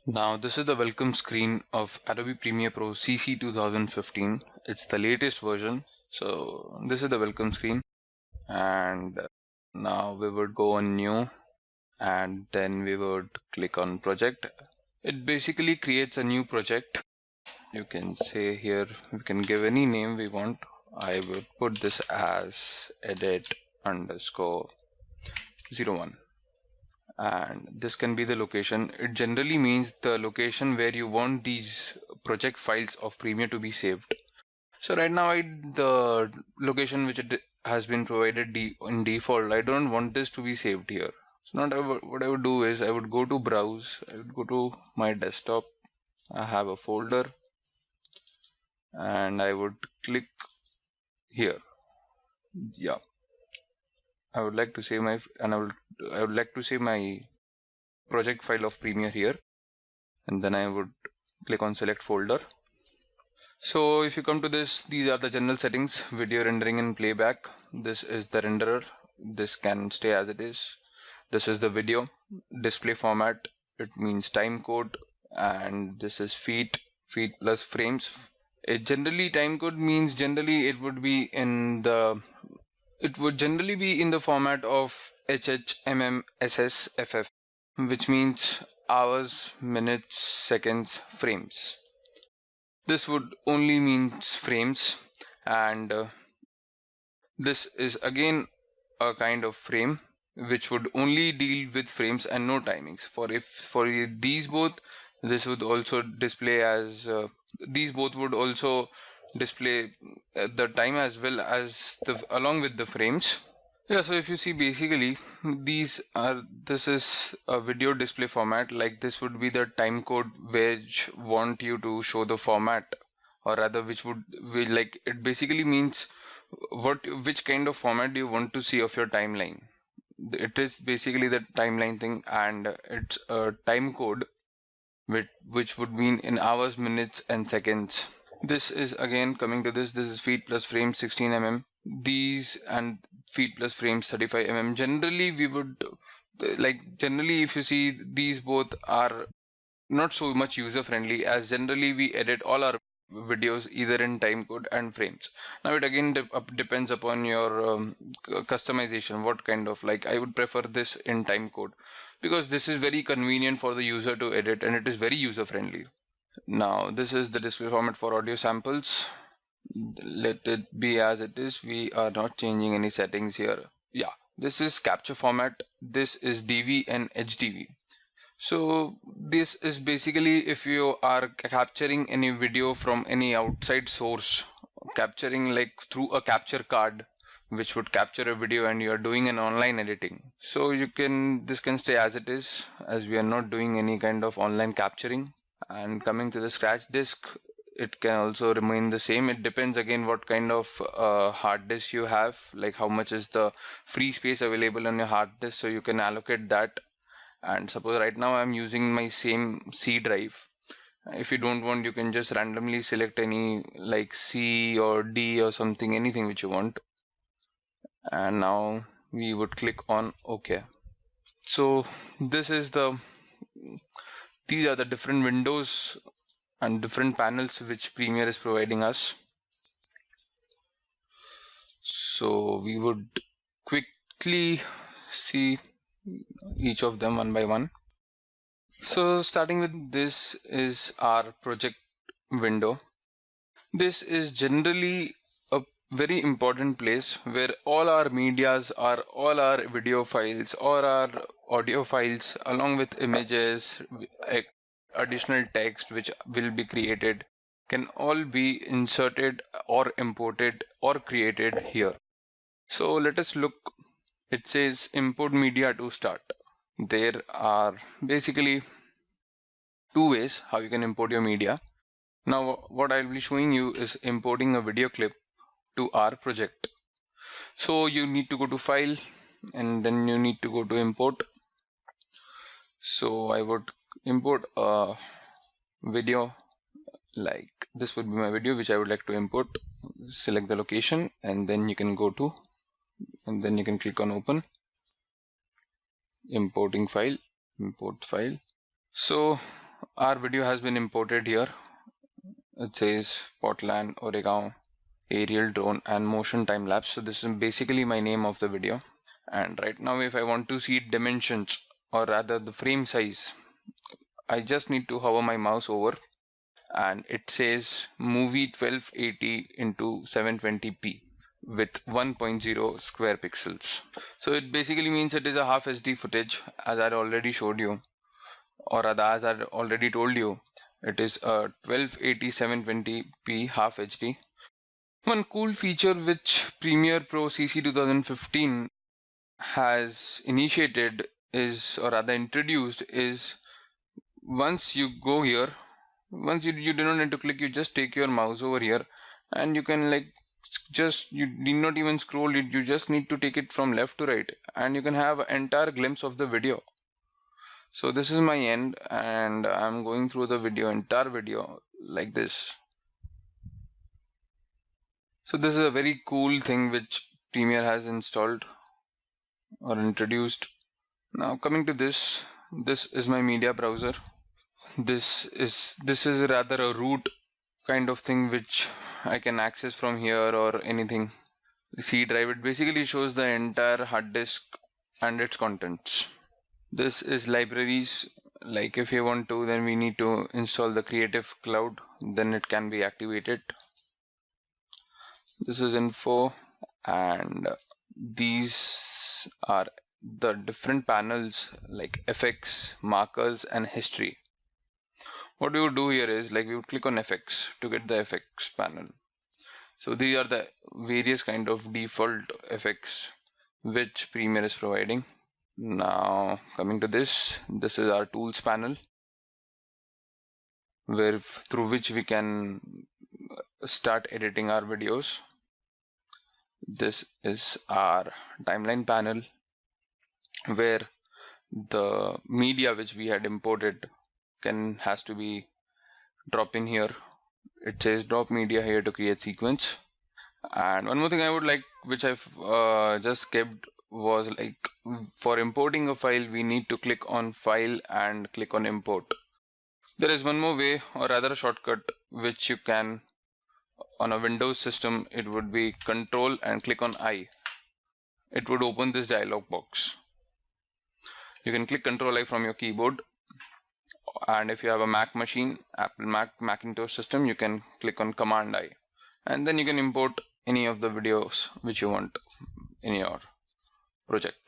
Now this is the welcome screen of Adobe Premiere Pro CC 2015. It's the latest version. So this is the welcome screen, and now we would go on new, and then we would click on project. It basically creates a new project. You can say here, we can give any name we want. I would put this as edit_01. And this can be the location. It generally means the location where you want these project files of Premiere to be saved. So right now the location which it has been provided in default, I don't want this to be saved here. So what I would do is I would go to browse, I would go to my desktop, I have a folder, and I would click here. Yeah, I would like to save my project file of Premiere here, and then I would click on select folder. So if you come to this, these are the general settings: video rendering and playback. This is the renderer. This can stay as it is. This is the video display format. It means time code, and this is feet plus frames. Time code means generally it would be in the format of HH, mm, SS, FF, which means hours, minutes, seconds, frames. This would only means frames, and this is again a kind of frame which would only deal with frames and no timings. For these both, this would also display as these both would also display the time as well as along with the frames. Yeah, so if you see, basically this is a video display format. Like this would be the time code which want you to show the format, or rather it basically means which kind of format do you want to see of your timeline. It is basically the timeline thing, and it's a time code which would mean in hours, minutes, and seconds. This is again coming to this is feet plus frames 16 mm, these, and feet plus frames 35 mm. Generally we would if you see, these both are not so much user friendly, as generally we edit all our videos either in time code and frames. Now it again depends upon your customization, what kind of, I would prefer this in time code because this is very convenient for the user to edit, and it is very user friendly. Now this is the display format for audio samples. Let it be as it is. We are not changing any settings here. Yeah, this is capture format. This is DV and HDV. So this is basically if you are capturing any video from any outside source, capturing through a capture card which would capture a video, and you are doing an online editing. So this can stay as it is, as we are not doing any kind of online capturing. And coming to the scratch disk, it can also remain the same. It depends again what kind of hard disk you have, like how much is the free space available on your hard disk, so you can allocate that. And suppose right now I'm using my same C drive. If you don't want, you can just randomly select any like C or D or something, anything which you want. And now we would click on OK. So these are the different windows and different panels which Premiere is providing us. So we would quickly see each of them one by one. So starting with this is our project window. This is generally a very important place where all our medias are, all our video files, all our audio files, along with images, additional text which will be created, can all be inserted or imported or created here. So let us look. It says import media to start. There are basically two ways how you can import your media. Now what I'll be showing you is importing a video clip to our project. So you need to go to file, and then you need to go to import. So I would import a video, like this would be my video which I would like to import. Select the location, and then you can click on open. Importing file, import file. So our video has been imported here. It says Portland, Oregon, aerial drone and motion time lapse. So this is basically my name of the video. And right now if I want to see dimensions, or rather the frame size, I just need to hover my mouse over and it says movie 1280 into 720p with 1.0 square pixels. So it basically means it is a half HD footage, as I already showed you, or rather as I already told you, it is a 1280 720p half HD. One cool feature which Premiere Pro CC 2015 has initiated is, or rather introduced, is once you go here, once you do not need to click, you just take your mouse over here and you can you need not even scroll it, you just need to take it from left to right and you can have an entire glimpse of the video. So this is my end and I'm going through the entire video like this. So this is a very cool thing which Premiere has installed or introduced. Now coming to this is my media browser. This is rather a root kind of thing which I can access from here or anything. The C drive, it basically shows the entire hard disk and its contents. This is libraries. Like if you want to, then we need to install the Creative Cloud, then it can be activated. This is info, and these are the different panels like effects, markers and history. What we would do here is we would click on effects to get the effects panel. So these are the various kind of default effects which Premiere is providing. Now coming to this is our tools panel, through which we can start editing our videos. This is our timeline panel, where the media which we had imported has to be drop in here. It says drop media here to create sequence. And one more thing I would like, which I've just kept, was for importing a file we need to click on file and click on import. There is one more way, or rather a shortcut, which you can, on a Windows system it would be Control and click on I. It would open this dialog box. You can click Control I from your keyboard, and if you have a Mac machine, Apple Macintosh system, you can click on Command I, and then you can import any of the videos which you want in your project.